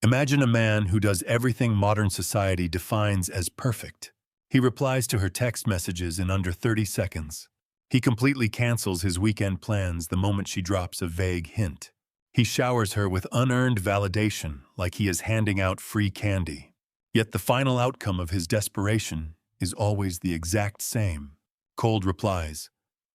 Imagine a man who does everything modern society defines as perfect. He replies to her text messages in under 30 seconds. He completely cancels his weekend plans the moment she drops a vague hint. He showers her with unearned validation like he is handing out free candy. Yet the final outcome of his desperation is always the exact same: cold replies,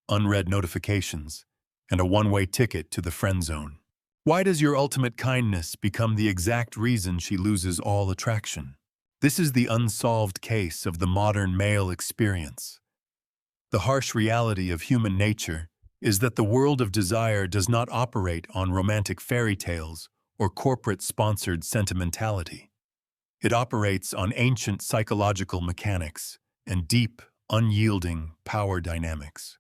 unread notifications, and a one-way ticket to the friend zone. Why does your ultimate kindness become the exact reason she loses all attraction? This is the unsolved case of the modern male experience. The harsh reality of human nature is that the world of desire does not operate on romantic fairy tales or corporate-sponsored sentimentality. It operates on ancient psychological mechanics and deep, unyielding power dynamics.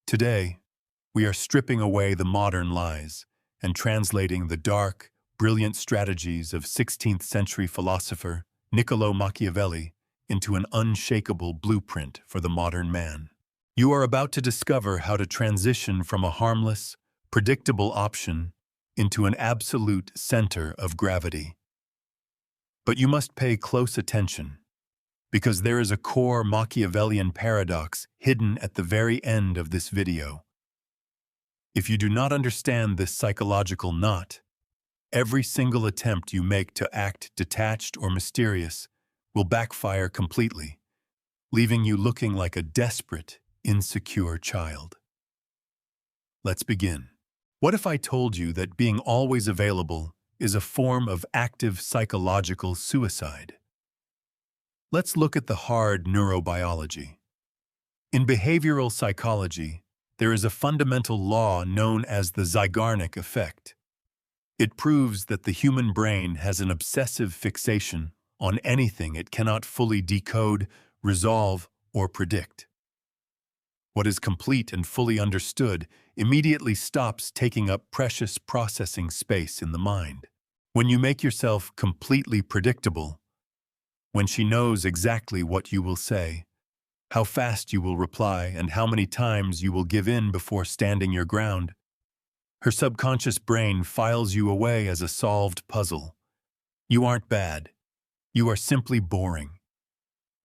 Today, we are stripping away the modern lies and translating the dark, brilliant strategies of 16th-century philosopher Niccolo Machiavelli into an unshakable blueprint for the modern man. You are about to discover how to transition from a harmless, predictable option into an absolute center of gravity. But you must pay close attention, because there is a core Machiavellian paradox hidden at the very end of this video. If you do not understand this psychological knot, every single attempt you make to act detached or mysterious will backfire completely, leaving you looking like a desperate, insecure child. Let's begin. What if I told you that being always available is a form of active psychological suicide? Let's look at the hard neurobiology. In behavioral psychology, there is a fundamental law known as the Zeigarnik Effect. It proves that the human brain has an obsessive fixation on anything it cannot fully decode, resolve, or predict. What is complete and fully understood immediately stops taking up precious processing space in the mind. When you make yourself completely predictable, when she knows exactly what you will say, how fast you will reply, and how many times you will give in before standing your ground, her subconscious brain files you away as a solved puzzle. You aren't bad. You are simply boring.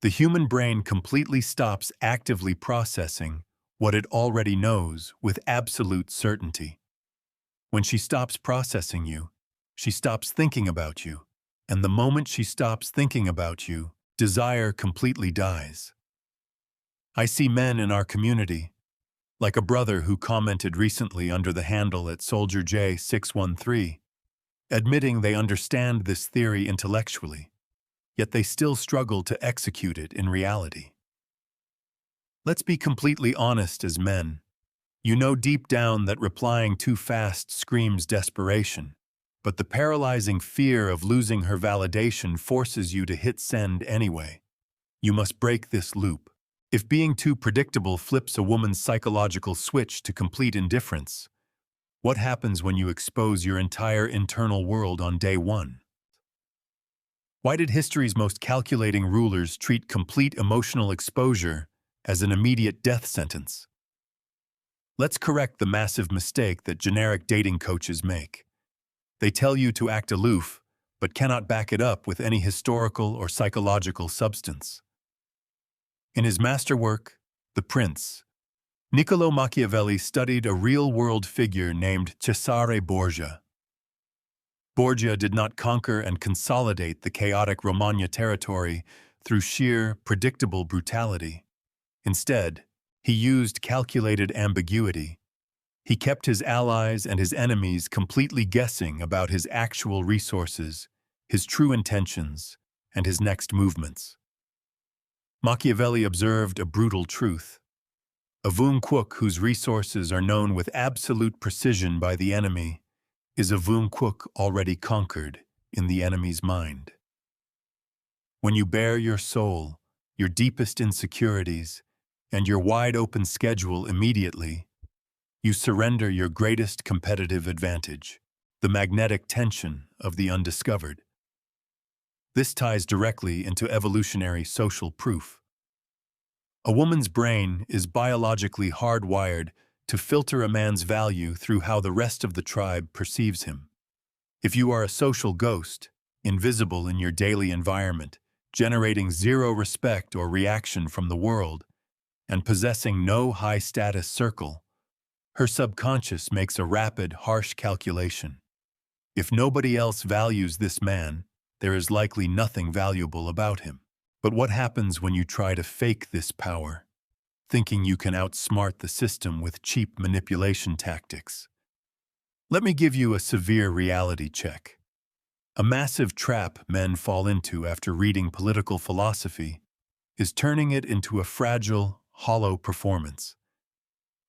The human brain completely stops actively processing what it already knows with absolute certainty. When she stops processing you, she stops thinking about you, and the moment she stops thinking about you, desire completely dies. I see men in our community, like a brother who commented recently under the handle at Soldier J613, admitting they understand this theory intellectually, yet they still struggle to execute it in reality. Let's be completely honest as men. You know deep down that replying too fast screams desperation, but the paralyzing fear of losing her validation forces you to hit send anyway. You must break this loop. If being too predictable flips a woman's psychological switch to complete indifference, what happens when you expose your entire internal world on day one? Why did history's most calculating rulers treat complete emotional exposure as an immediate death sentence? Let's correct the massive mistake that generic dating coaches make. They tell you to act aloof, but cannot back it up with any historical or psychological substance. In his masterwork, The Prince, Niccolo Machiavelli studied a real-world figure named Cesare Borgia. Borgia did not conquer and consolidate the chaotic Romagna territory through sheer, predictable brutality. Instead, he used calculated ambiguity. He kept his allies and his enemies completely guessing about his actual resources, his true intentions, and his next movements. Machiavelli observed a brutal truth. A Vung-Quoc whose resources are known with absolute precision by the enemy is a Vung-Quoc already conquered in the enemy's mind. When you bare your soul, your deepest insecurities, and your wide-open schedule immediately, you surrender your greatest competitive advantage, the magnetic tension of the undiscovered. This ties directly into evolutionary social proof. A woman's brain is biologically hardwired to filter a man's value through how the rest of the tribe perceives him. If you are a social ghost, invisible in your daily environment, generating zero respect or reaction from the world, and possessing no high-status circle, her subconscious makes a rapid, harsh calculation. If nobody else values this man, there is likely nothing valuable about him. But what happens when you try to fake this power, thinking you can outsmart the system with cheap manipulation tactics? Let me give you a severe reality check. A massive trap men fall into after reading political philosophy is turning it into a fragile, hollow performance.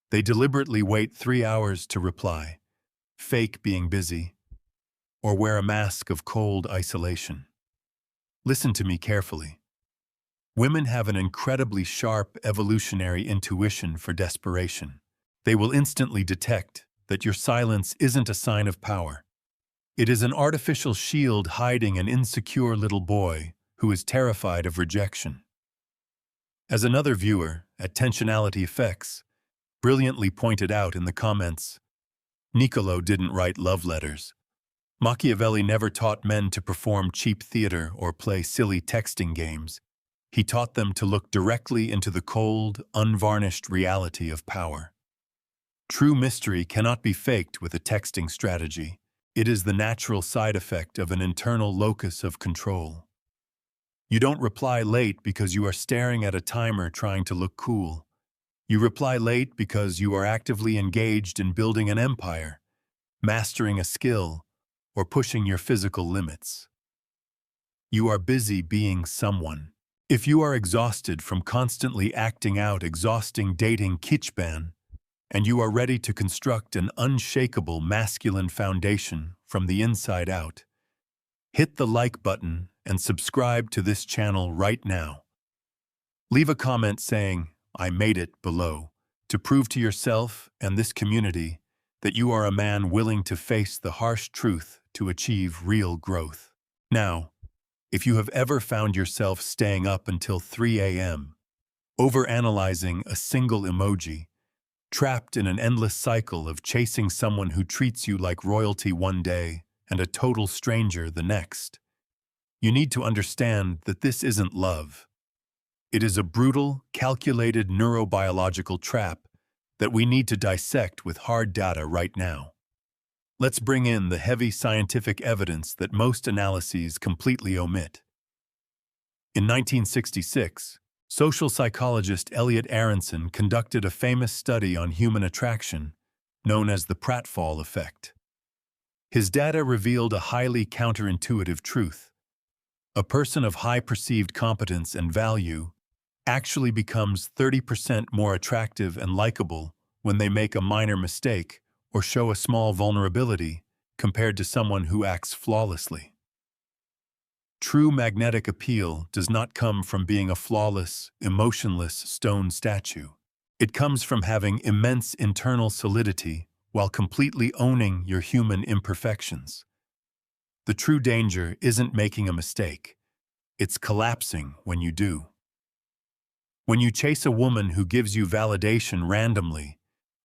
They deliberately wait 3 hours to reply, fake being busy, or wear a mask of cold isolation. Listen to me carefully. Women have an incredibly sharp evolutionary intuition for desperation. They will instantly detect that your silence isn't a sign of power. It is an artificial shield hiding an insecure little boy who is terrified of rejection. As another viewer at Tensionality Effects brilliantly pointed out in the comments, Niccolo didn't write love letters. Machiavelli never taught men to perform cheap theater or play silly texting games. He taught them to look directly into the cold, unvarnished reality of power. True mystery cannot be faked with a texting strategy. It is the natural side effect of an internal locus of control. You don't reply late because you are staring at a timer trying to look cool. You reply late because you are actively engaged in building an empire, mastering a skill, or pushing your physical limits. You are busy being someone. If you are exhausted from constantly acting out exhausting dating kitschban, and you are ready to construct an unshakable masculine foundation from the inside out, hit the like button and subscribe to this channel right now. Leave a comment saying, "I made it," below, to prove to yourself and this community that you are a man willing to face the harsh truth to achieve real growth. Now, if you have ever found yourself staying up until 3 a.m., overanalyzing a single emoji, trapped in an endless cycle of chasing someone who treats you like royalty one day and a total stranger the next, you need to understand that this isn't love. It is a brutal, calculated neurobiological trap that we need to dissect with hard data right now. Let's bring in the heavy scientific evidence that most analyses completely omit. In 1966, social psychologist Elliot Aronson conducted a famous study on human attraction, known as the Pratfall effect. His data revealed a highly counterintuitive truth. A person of high perceived competence and value actually becomes 30% more attractive and likable when they make a minor mistake or show a small vulnerability compared to someone who acts flawlessly. True magnetic appeal does not come from being a flawless, emotionless stone statue. It comes from having immense internal solidity while completely owning your human imperfections. The true danger isn't making a mistake. It's collapsing when you do. When you chase a woman who gives you validation randomly,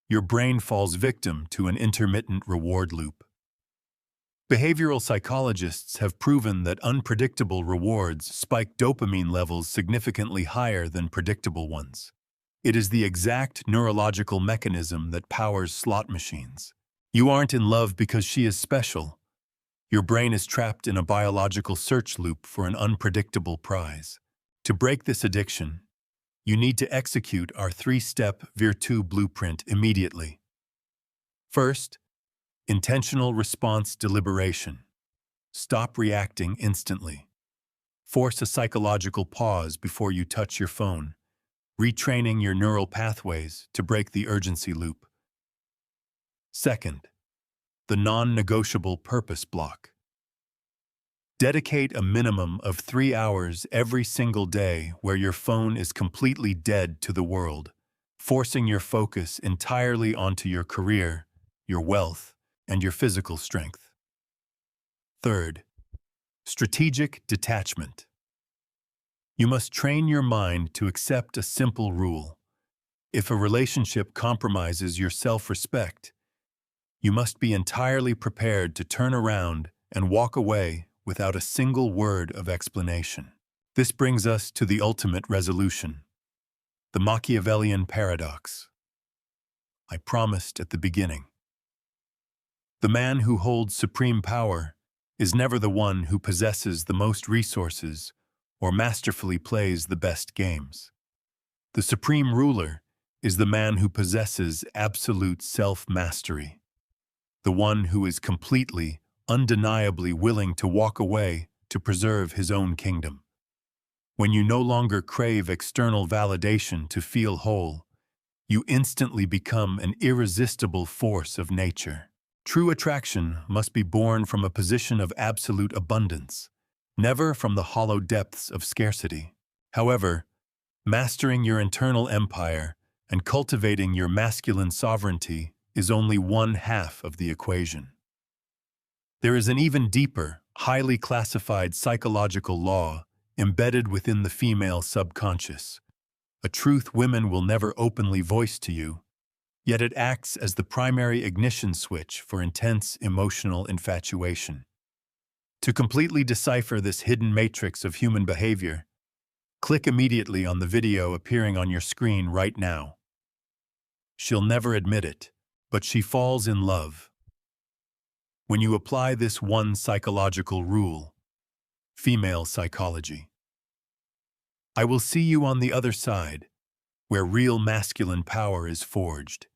your brain falls victim to an intermittent reward loop. Behavioral psychologists have proven that unpredictable rewards spike dopamine levels significantly higher than predictable ones. It is the exact neurological mechanism that powers slot machines. You aren't in love because she is special. Your brain is trapped in a biological search loop for an unpredictable prize. To break this addiction, you need to execute our 3-step Virtue blueprint immediately. First, intentional response deliberation. Stop reacting instantly. Force a psychological pause before you touch your phone, retraining your neural pathways to break the urgency loop. Second, the non-negotiable purpose block. Dedicate a minimum of 3 hours every single day where your phone is completely dead to the world, forcing your focus entirely onto your career, your wealth, and your physical strength. Third, strategic detachment. You must train your mind to accept a simple rule. If a relationship compromises your self-respect, you must be entirely prepared to turn around and walk away without a single word of explanation. This brings us to the ultimate resolution, the Machiavellian paradox. I promised at the beginning. The man who holds supreme power is never the one who possesses the most resources or masterfully plays the best games. The supreme ruler is the man who possesses absolute self-mastery, the one who is completely, undeniably willing to walk away to preserve his own kingdom. When you no longer crave external validation to feel whole, you instantly become an irresistible force of nature. True attraction must be born from a position of absolute abundance, never from the hollow depths of scarcity. However, mastering your internal empire and cultivating your masculine sovereignty is only one half of the equation. There is an even deeper, highly classified psychological law embedded within the female subconscious, a truth women will never openly voice to you, yet it acts as the primary ignition switch for intense emotional infatuation. To completely decipher this hidden matrix of human behavior, click immediately on the video appearing on your screen right now. She'll never admit it, but she falls in love. When you apply this one psychological rule, female psychology, I will see you on the other side, where real masculine power is forged.